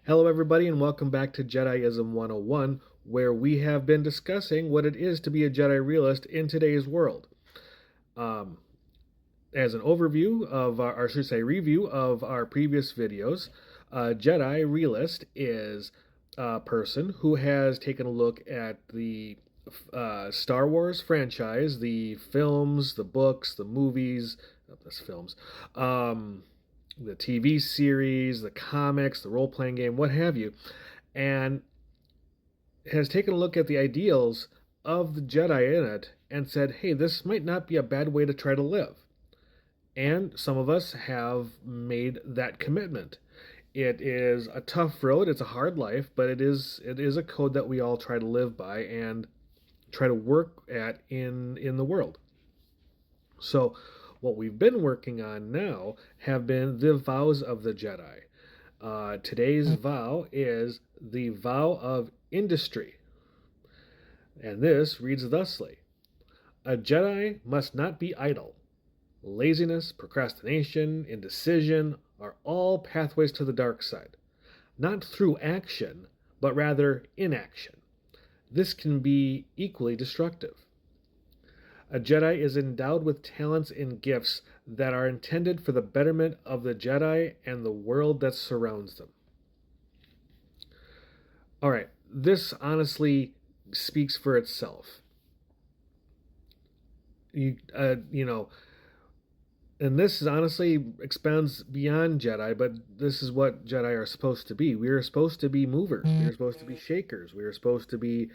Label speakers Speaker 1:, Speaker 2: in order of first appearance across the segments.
Speaker 1: Hello, everybody, and welcome back to Jediism 101, where we have been discussing what it is to be a Jedi realist in today's world. Um, as an overview of or I should say, review of our previous videos, a Jedi realist is a person who has taken a look at the Star Wars franchise, the films, the books, the movies, that's films, the TV series, the comics, the role playing game, what have you, and has taken a look at the ideals of the Jedi in it and said, hey, this might not be a bad way to try to live. And some of us have made that commitment. It is a tough road, it's a hard life, but it is a code that we all try to live by and try to work at in the world. So what we've been working on now have been the vows of the Jedi. Today's vow is the vow of industry, and this reads thusly: a Jedi must not be idle. Laziness, procrastination, indecision are all pathways to the dark side, not through action, but rather inaction. This can be equally destructive. A Jedi is endowed with talents and gifts that are intended for the betterment of the Jedi and the world that surrounds them. All right, this honestly speaks for itself. You know, and this is honestly expands beyond Jedi, but this is what Jedi are supposed to be. We are supposed to be movers. We are supposed to be shakers. We are supposed to be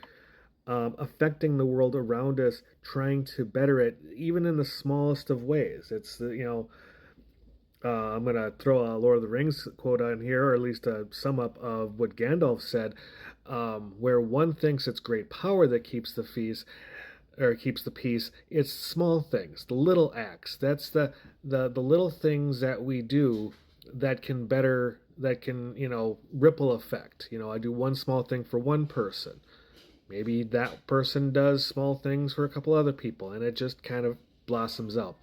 Speaker 1: affecting the world around us, trying to better it, even in the smallest of ways. It's the I'm gonna throw a Lord of the Rings quote on here, or at least a sum up of what Gandalf said, where one thinks it's great power that keeps the feast or keeps the peace. It's small things, the little acts. That's the little things that we do that can better that can ripple effect. I do one small thing for one person. Maybe that person does small things for a couple other people, and it just kind of blossoms out.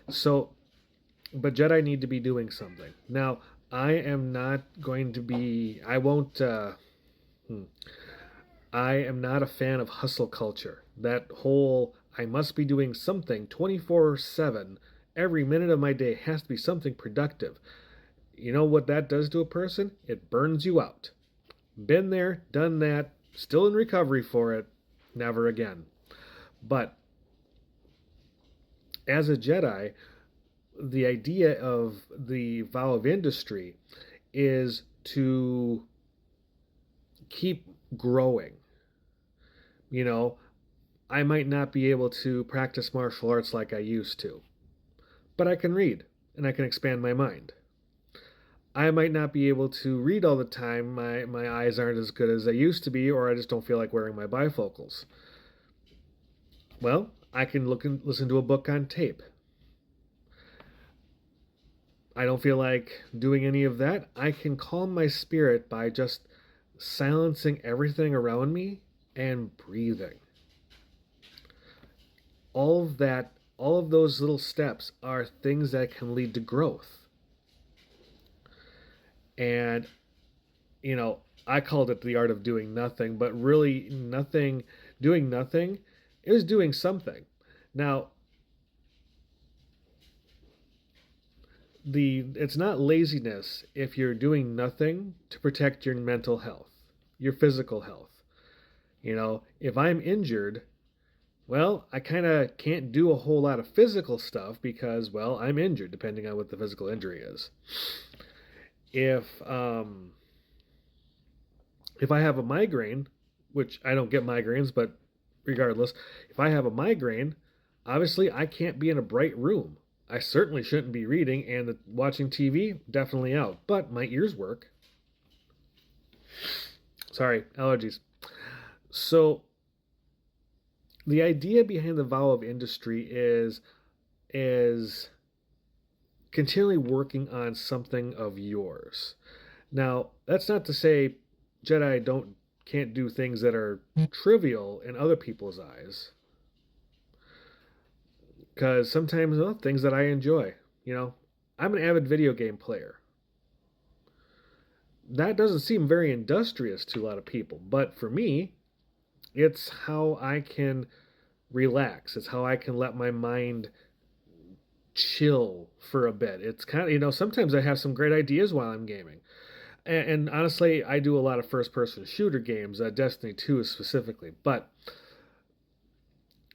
Speaker 1: So, but Jedi need to be doing something. Now, I am not going to be. I won't. I am not a fan of hustle culture. That whole I must be doing something 24/7. Every minute of my day has to be something productive. You know what that does to a person? It burns you out. Been there, done that, still in recovery for it. Never again. But as a Jedi, the idea of the vow of industry is to keep growing. You know, I might not be able to practice martial arts like I used to, but I can read and I can expand my mind. I might not be able to read all the time. My eyes aren't as good as they used to be, or I just don't feel like wearing my bifocals. Well, I can look and listen to a book on tape. I don't feel like doing any of that. I can calm my spirit by just silencing everything around me and breathing. All of that, all of those little steps are things that can lead to growth. And, I called it the art of doing nothing, but really doing nothing is doing something. Now, it's not laziness if you're doing nothing to protect your mental health, your physical health. If I'm injured, well, I kind of can't do a whole lot of physical stuff because, well, I'm injured, depending on what the physical injury is. If if I have a migraine, which I don't get migraines, but regardless, if I have a migraine, obviously I can't be in a bright room. I certainly shouldn't be reading, and watching TV, definitely out. But my ears work. Sorry, allergies. So the idea behind the vow of industry is continually working on something of yours. Now, that's not to say Jedi don't can't do things that are trivial in other people's eyes. Because sometimes, well, things that I enjoy. I'm an avid video game player. that doesn't seem very industrious to a lot of people, but for me, it's how I can relax. It's how I can let my mind chill for a bit. It's kind of, sometimes I have some great ideas while I'm gaming. And honestly, I do a lot of first person shooter games, Destiny 2 specifically, but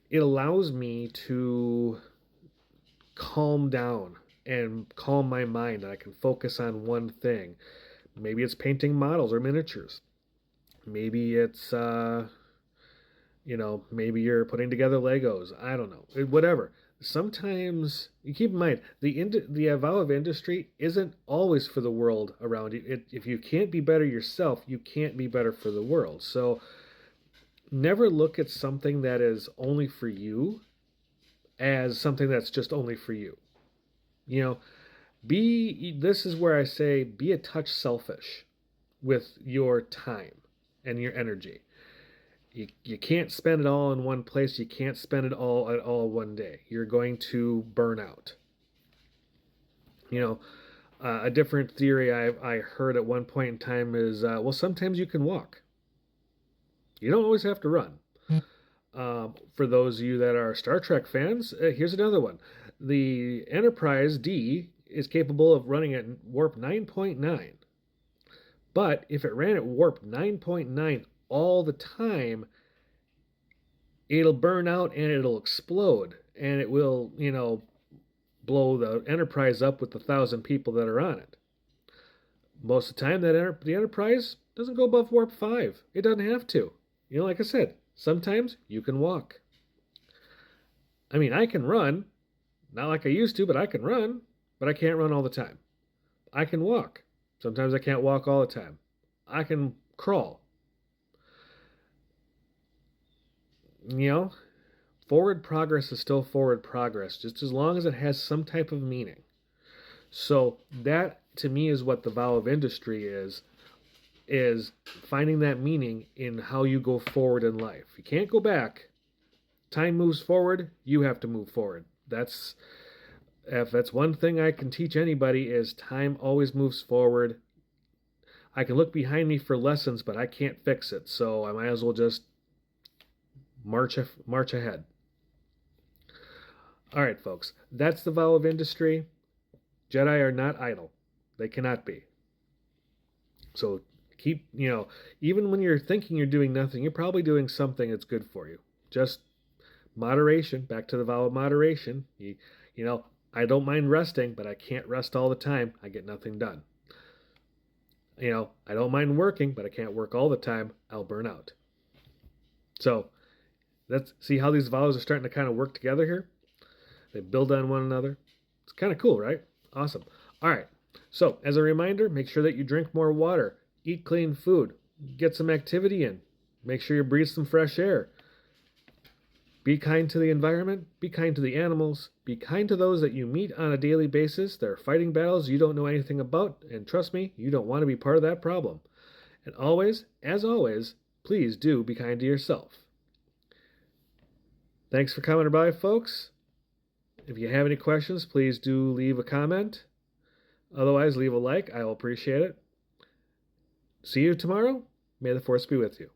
Speaker 1: it allows me to calm down and calm my mind, and I can focus on one thing. Maybe it's painting models or miniatures. Maybe it's maybe you're putting together Legos. I don't know. Whatever. Sometimes you keep in mind the vow of industry isn't always for the world around you. If you can't be better yourself, you can't be better for the world. So never look at something that is only for you as something that's just only for you. You know, this is where I say be a touch selfish with your time and your energy. You can't spend it all in one place. You can't spend it all at all one day. You're going to burn out. A different theory I heard at one point in time is, well, sometimes you can walk. You don't always have to run. For those of you that are Star Trek fans, here's another one. The Enterprise D is capable of running at warp 9.9. But if it ran at warp 9.9 all the time, it'll burn out and it'll explode. And it will, blow the Enterprise up with the 1,000 people that are on it. Most of the time, the Enterprise doesn't go above warp 5. It doesn't have to. Like I said, sometimes you can walk. I mean, I can run. Not like I used to, but I can run. But I can't run all the time. I can walk. Sometimes I can't walk all the time. I can crawl. Forward progress is still forward progress, just as long as it has some type of meaning. So that, to me, is what the vow of industry is finding that meaning in how you go forward in life. You can't go back. Time moves forward, you have to move forward. If that's one thing I can teach anybody, is time always moves forward. I can look behind me for lessons, but I can't fix it, so I might as well just march ahead. All right, folks, that's the vow of industry. Jedi are not idle. They cannot be. So keep, even when you're thinking you're doing nothing, you're probably doing something that's good for you. Just moderation, back to the vow of moderation. I don't mind resting, but I can't rest all the time. I get nothing done. I don't mind working, but I can't work all the time. I'll burn out. So let's see how these vows are starting to kind of work together here. They build on one another. It's kind of cool, right? Awesome. All right. So as a reminder, make sure that you drink more water, eat clean food, get some activity in, make sure you breathe some fresh air. Be kind to the environment, be kind to the animals, be kind to those that you meet on a daily basis. They're fighting battles you don't know anything about, and trust me, you don't want to be part of that problem. And always, as always, please do be kind to yourself. Thanks for coming by, folks. If you have any questions, please do leave a comment. Otherwise, leave a like. I will appreciate it. See you tomorrow. May the Force be with you.